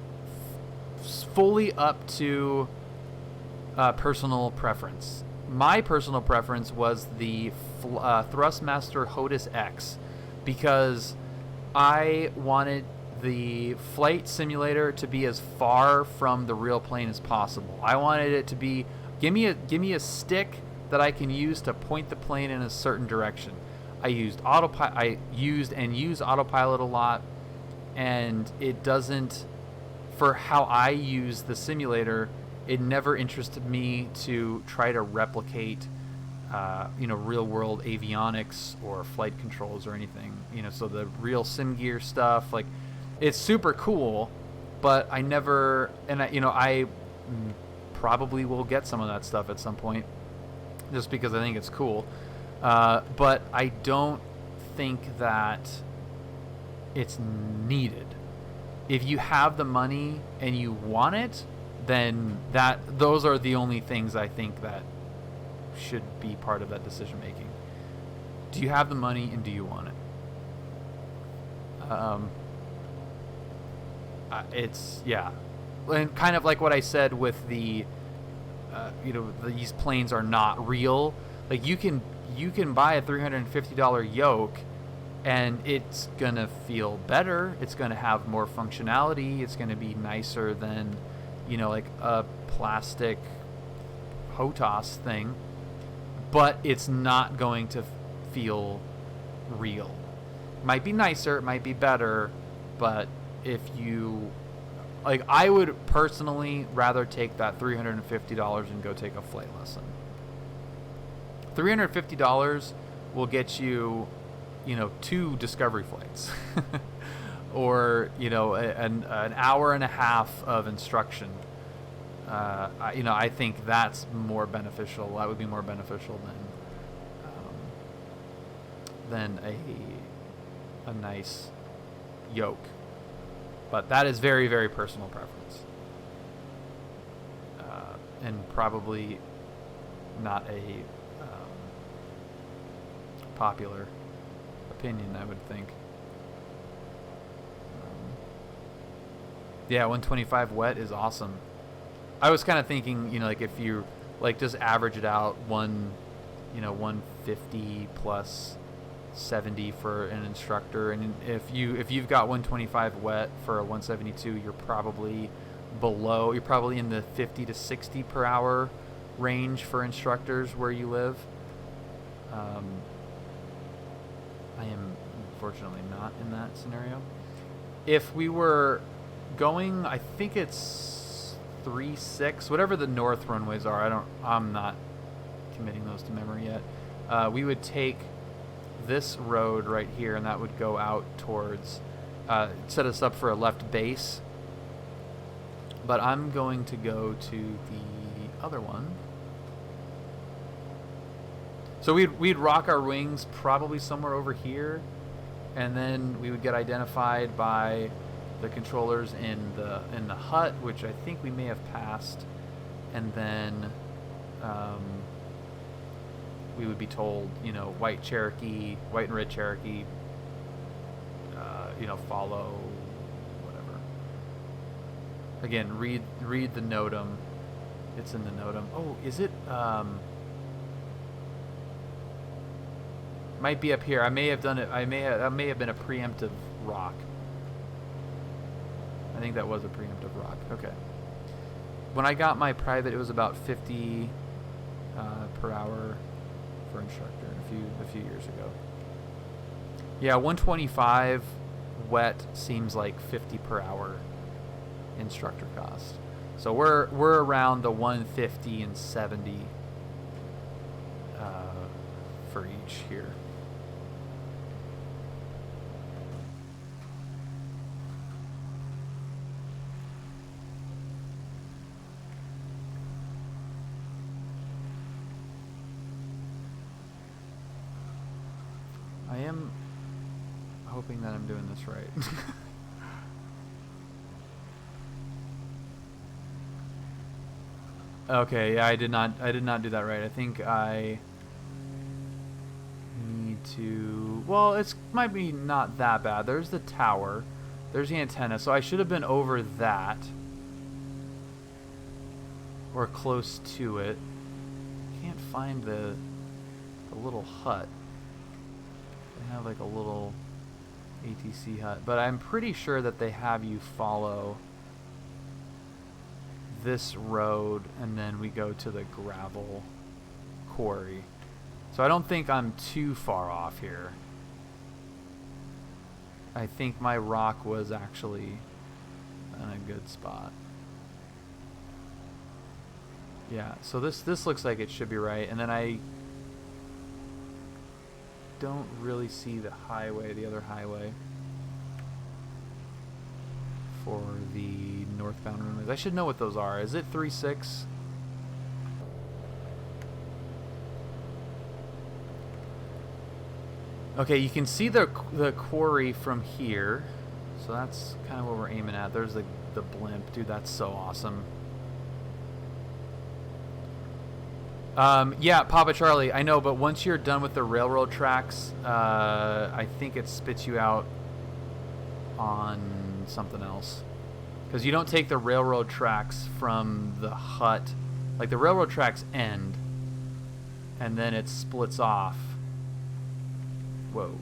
fully up to personal preference. My personal preference was the Thrustmaster HOTUS X, because I wanted the flight simulator to be as far from the real plane as possible. I wanted it to be, give me a stick that I can use to point the plane in a certain direction. I used autopilot. I use autopilot a lot, and it doesn't, for how I use the simulator, it never interested me to try to replicate real world avionics or flight controls or anything. So the real sim gear stuff, like, it's super cool, but I never, and I probably will get some of that stuff at some point, just because I think it's cool. But I don't think that it's needed. If you have the money and you want it, then those are the only things I think that should be part of that decision making. Do you have the money, and do you want it? It's, yeah, and kind of like what I said with the these planes are not real. Like, you can buy a $350 yoke, and it's gonna feel better, it's gonna have more functionality, it's gonna be nicer than like a plastic HOTUS thing, but it's not going to feel real. Might be nicer, it might be better, but if you, like, I would personally rather take that $350 and go take a flight lesson. $350 will get you, 2 discovery flights, or an hour and a half of instruction. I think that's more beneficial. That would be more beneficial than a nice yoke. But that is very, very personal preference, and probably not a popular opinion, I would think. Yeah, 125 wet is awesome. I was kind of thinking, like if you just average it out, 150 plus 70 for an instructor, and if you've got 125 wet for a 172, you're probably in the 50 to 60 per hour range for instructors where you live. I am unfortunately not in that scenario. If we were going, I think it's 3-6, whatever the north runways are. I'm not committing those to memory yet. We would take this road right here, and that would go out towards, set us up for a left base. But I'm going to go to the other one. So we'd rock our wings probably somewhere over here, and then we would get identified by the controllers in the hut, which I think we may have passed, and then we would be told, white and red Cherokee, follow, whatever. Again, read the NOTAM. It's in the NOTAM. Oh, is it? Might be up here. I may have done it. That may have been a preemptive rock. I think that was a preemptive rock. Okay. When I got my private, it was about 50 per hour for instructor a few years ago. Yeah, 125 wet seems like 50 per hour instructor cost. So we're around the 150 and 70 for each here. I am hoping that I'm doing this right. Okay, yeah, I did not do that right. I think I need to, well, it's might be not that bad. There's the tower. There's the antenna. So I should have been over that, or close to it. Can't find the little hut. They have like a little ATC hut, but I'm pretty sure that they have you follow this road, and then we go to the gravel quarry. So I don't think I'm too far off here. I think my rock was actually in a good spot. Yeah, so this looks like it should be right, and then I don't really see the highway, the other highway for the northbound runways. I should know what those are. Is it 3-6? Okay, you can see the quarry from here, so that's kind of what we're aiming at. There's the blimp. Dude, that's so awesome. Yeah, Papa Charlie, I know, but once you're done with the railroad tracks, I think it spits you out on something else. Because you don't take the railroad tracks from the hut. Like, the railroad tracks end, and then it splits off. Whoa.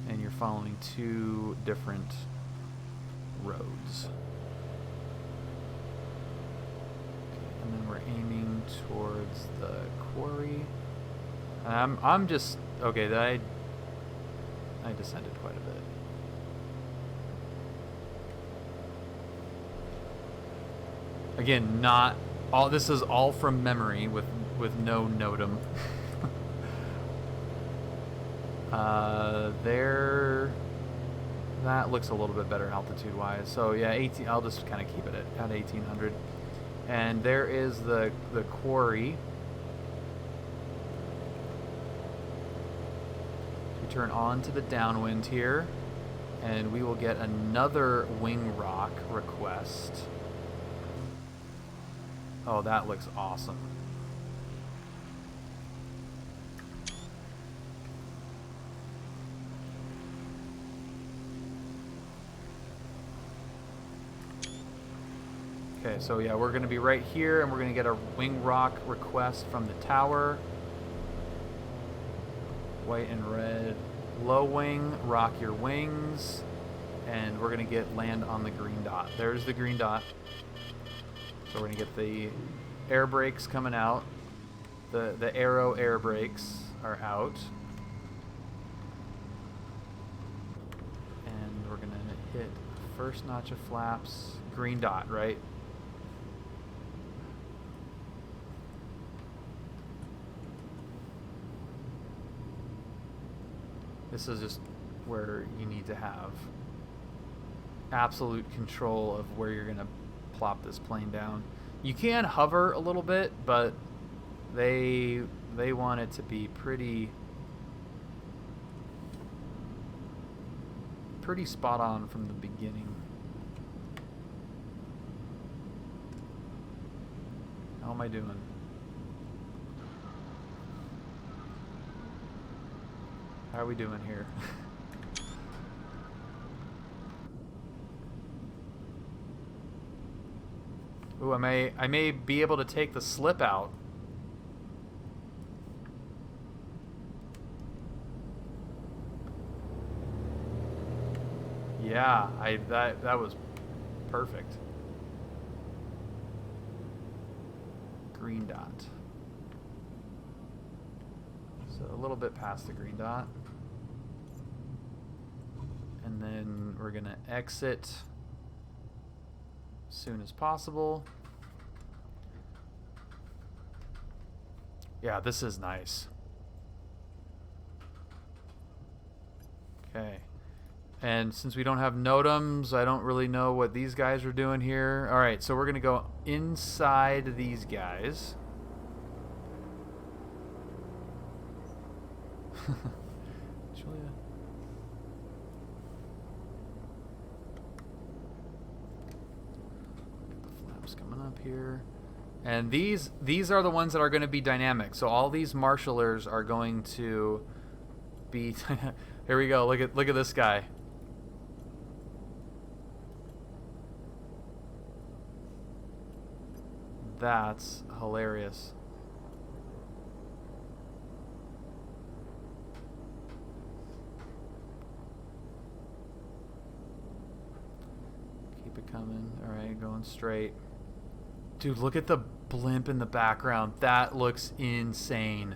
And you're following two different roads. And then we're aiming towards the quarry. I'm just okay. I descended quite a bit. Again, not all. This is all from memory with no NOTAM. There, that looks a little bit better altitude wise. So yeah, 18. I'll just kind of keep it at 1800. And there is the quarry. We turn on to the downwind here, and we will get another wing rock request. Oh, that looks awesome. Okay, so yeah, we're going to be right here, and we're going to get a wing rock request from the tower. White and red. Low wing, rock your wings. And we're going to get land on the green dot. There's the green dot. So we're going to get the air brakes coming out. The arrow air brakes are out. And we're going to hit first notch of flaps. Green dot, right? This is just where you need to have absolute control of where you're going to plop this plane down. You can hover a little bit, but they want it to be pretty spot on from the beginning. How am I doing? How are we doing here? Ooh, I may be able to take the slip out. Yeah, that was perfect. Green dot. So a little bit past the green dot. And then we're gonna exit as soon as possible. Yeah, this is nice. Okay. And since we don't have NOTAMs, I don't really know what these guys are doing here. All right, so we're gonna go inside these guys. Julia. The flaps coming up here. And these are the ones that are going to be dynamic. So all these marshallers are going to be here we go. Look at this guy. That's hilarious. Keep it coming. All right, going straight. Dude, look at the blimp in the background. That looks insane.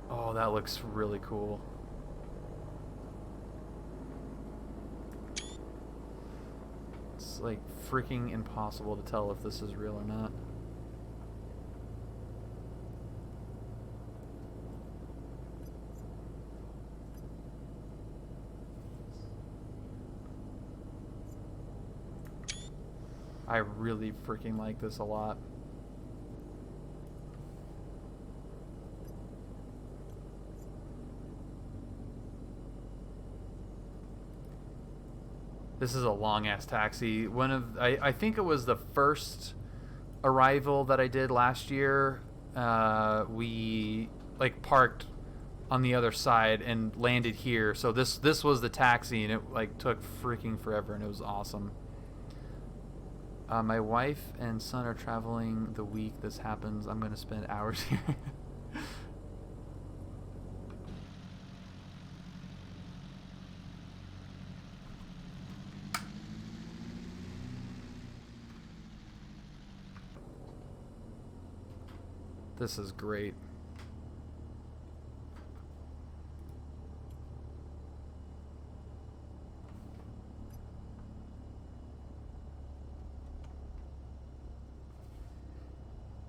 Oh, that looks really cool. It's like freaking impossible to tell if this is real or not. I really freaking like this a lot. This is a long ass taxi. I think it was the first arrival that I did last year. We like parked on the other side and landed here. So this was the taxi, and it like took freaking forever, and it was awesome. My wife and son are traveling the week this happens. I'm going to spend hours here. This is great.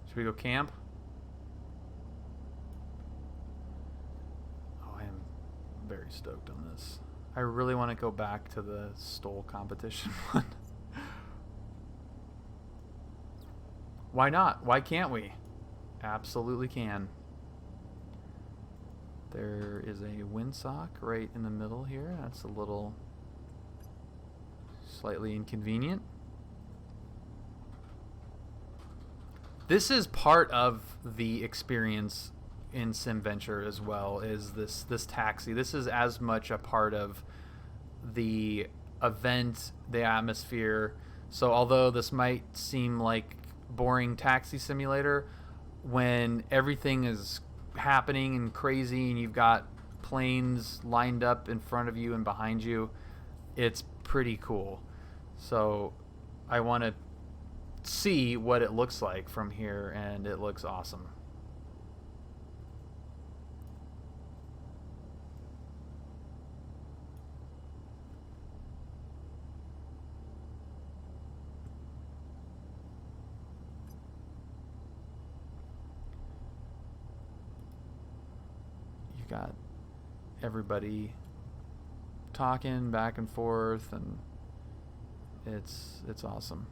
Should we go camp? very stoked on this. I really want to go back to the STOL competition one. Why not? Why can't we? Absolutely can. There is a windsock right in the middle here. That's a little slightly inconvenient. This is part of the experience in SimVenture as well, is this taxi. This is as much a part of the event, the atmosphere. So although this might seem like boring taxi simulator, when everything is happening and crazy and you've got planes lined up in front of you and behind you, it's pretty cool. So I want to see what it looks like from here, and it looks awesome. You've got everybody talking back and forth, and it's awesome.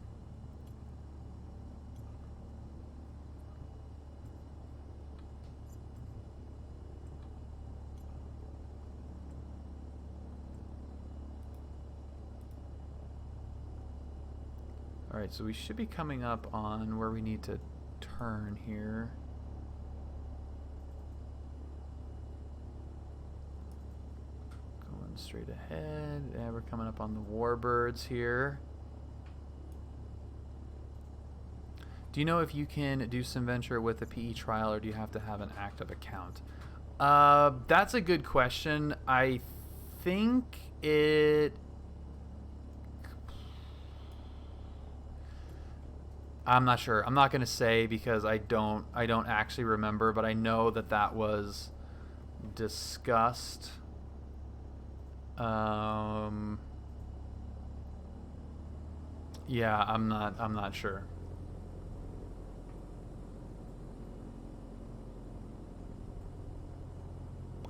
Alright, so we should be coming up on where we need to turn here. Going straight ahead. Yeah, we're coming up on the Warbirds here. Do you know if you can do SimVenture with a PE trial, or do you have to have an active account? That's a good question. I think it... I'm not sure. I'm not going to say because I don't actually remember, but I know that was discussed. Yeah, I'm not sure.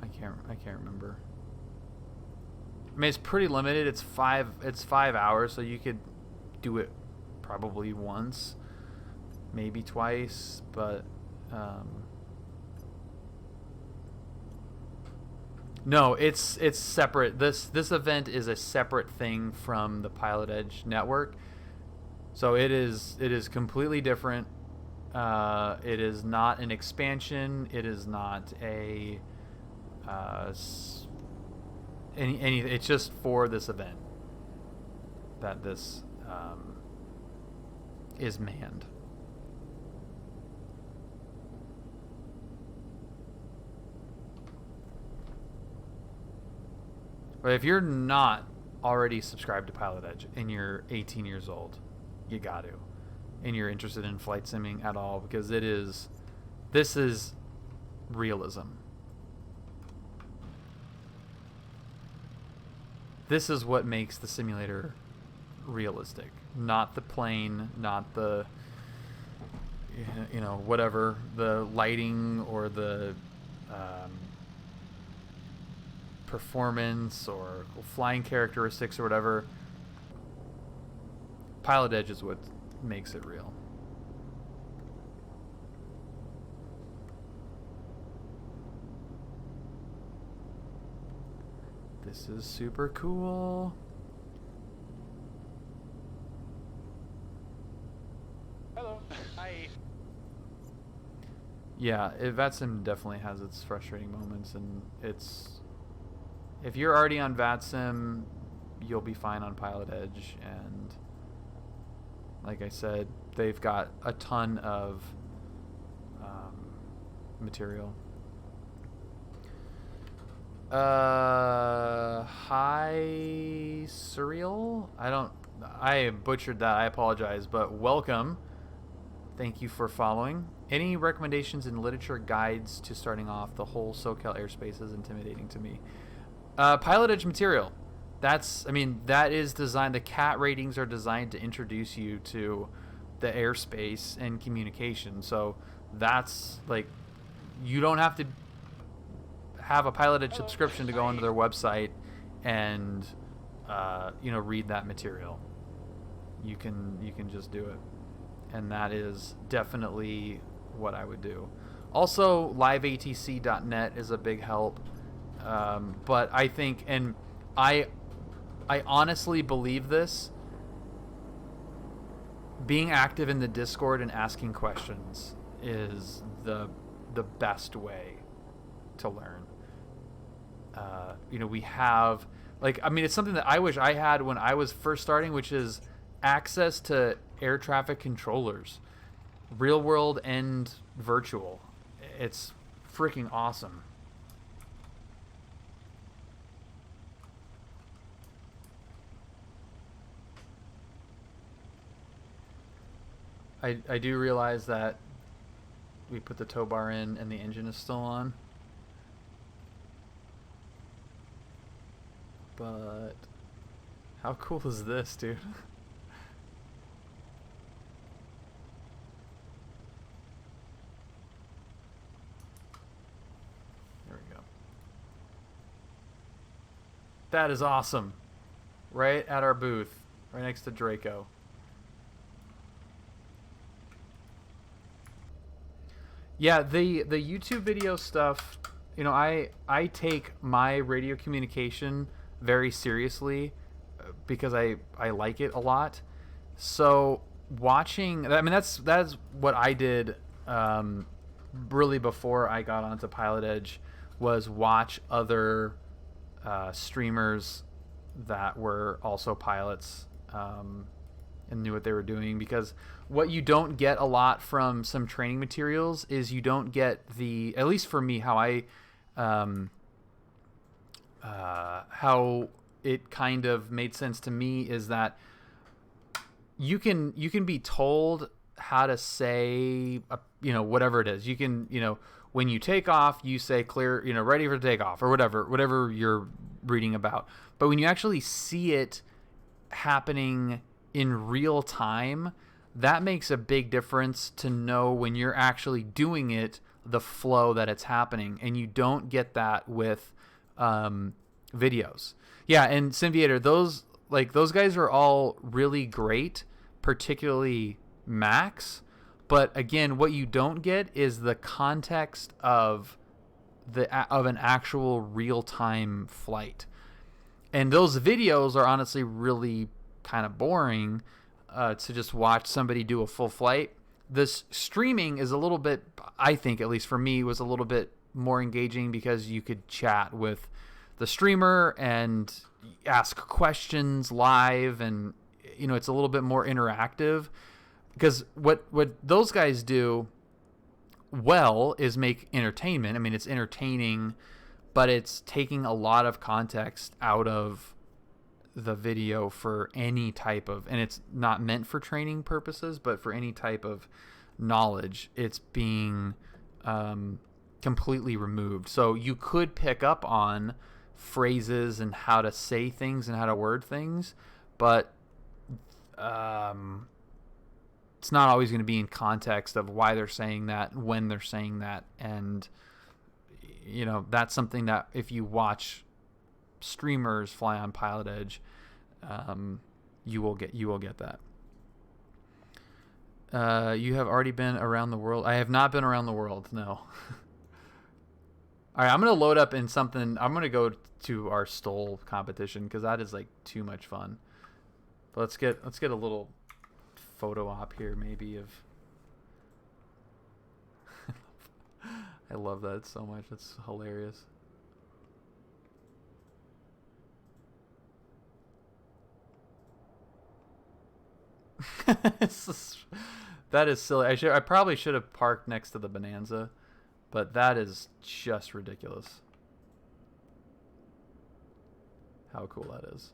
I can't remember. I mean, it's pretty limited. It's 5 hours, so you could do it probably once, maybe twice, but no, it's separate. This event is a separate thing from the PilotEdge network, so it is completely different. It is not an expansion. It is not a any. It's just for this event that this is manned. But if you're not already subscribed to PilotEdge and you're 18 years old, you got to. And you're interested in flight simming at all, because this is realism. This is what makes the simulator realistic. Not the plane, not the, whatever, the lighting or the performance or flying characteristics or whatever. PilotEdge is what makes it real. This is super cool. Hello. Hi. Yeah, VATSIM definitely has its frustrating moments, and if you're already on VATSIM, you'll be fine on PilotEdge, and like I said, they've got a ton of material. Hi, Surreal. I butchered that. I apologize, but welcome. Thank you for following. Any recommendations in literature guides to starting off? The whole SoCal airspace is intimidating to me. PilotEdge material. That is designed, the CAT ratings are designed to introduce you to the airspace and communication. So that's like, you don't have to have a PilotEdge subscription to go onto their website and read that material. You can just do it, and that is definitely what I would do. Also, liveatc.net is a big help, but I think, and I honestly believe this, being active in the Discord and asking questions is the best way to learn. We have, it's something that I wish I had when I was first starting, which is access to air traffic controllers, real world and virtual. It's freaking awesome. I do realize that we put the tow bar in and the engine is still on. But how cool is this, dude? There we go. That is awesome. Right at our booth, right next to Draco. Yeah, the YouTube video stuff, I take my radio communication very seriously because I like it a lot. So watching, that's what I did really before I got onto PilotEdge, was watch other streamers that were also pilots and knew what they were doing, because what you don't get a lot from some training materials is you don't get at least for me, how it kind of made sense to me is that you can be told how to say whatever it is. You can, when you take off, you say clear, ready for takeoff, or whatever you're reading about. But when you actually see it happening in real time, that makes a big difference to know when you're actually doing it, the flow that it's happening. And you don't get that with videos. Yeah, and SimVenture, those guys are all really great, particularly Max. But again, what you don't get is the context of an actual real-time flight. And those videos are honestly really kind of boring to just watch somebody do a full flight. This streaming is a little bit, I think, at least for me, was a little bit more engaging because you could chat with the streamer and ask questions live, and it's a little bit more interactive, because what those guys do well is make entertainment. It's entertaining, but it's taking a lot of context out of the video for any type of, and it's not meant for training purposes, but for any type of knowledge, it's being completely removed. So you could pick up on phrases and how to say things and how to word things, but it's not always going to be in context of why they're saying that, when they're saying that. And that's something that if you watch streamers fly on PilotEdge, you will get that. You have already been around the world. I have not been around the world, no. All right, I'm gonna load up in something. I'm gonna go to our STOL competition because that is too much fun. But let's get a little photo op here, maybe, of. I love that so much. It's hilarious. That is silly. I probably should have parked next to the Bonanza, but that is just ridiculous. How cool that is.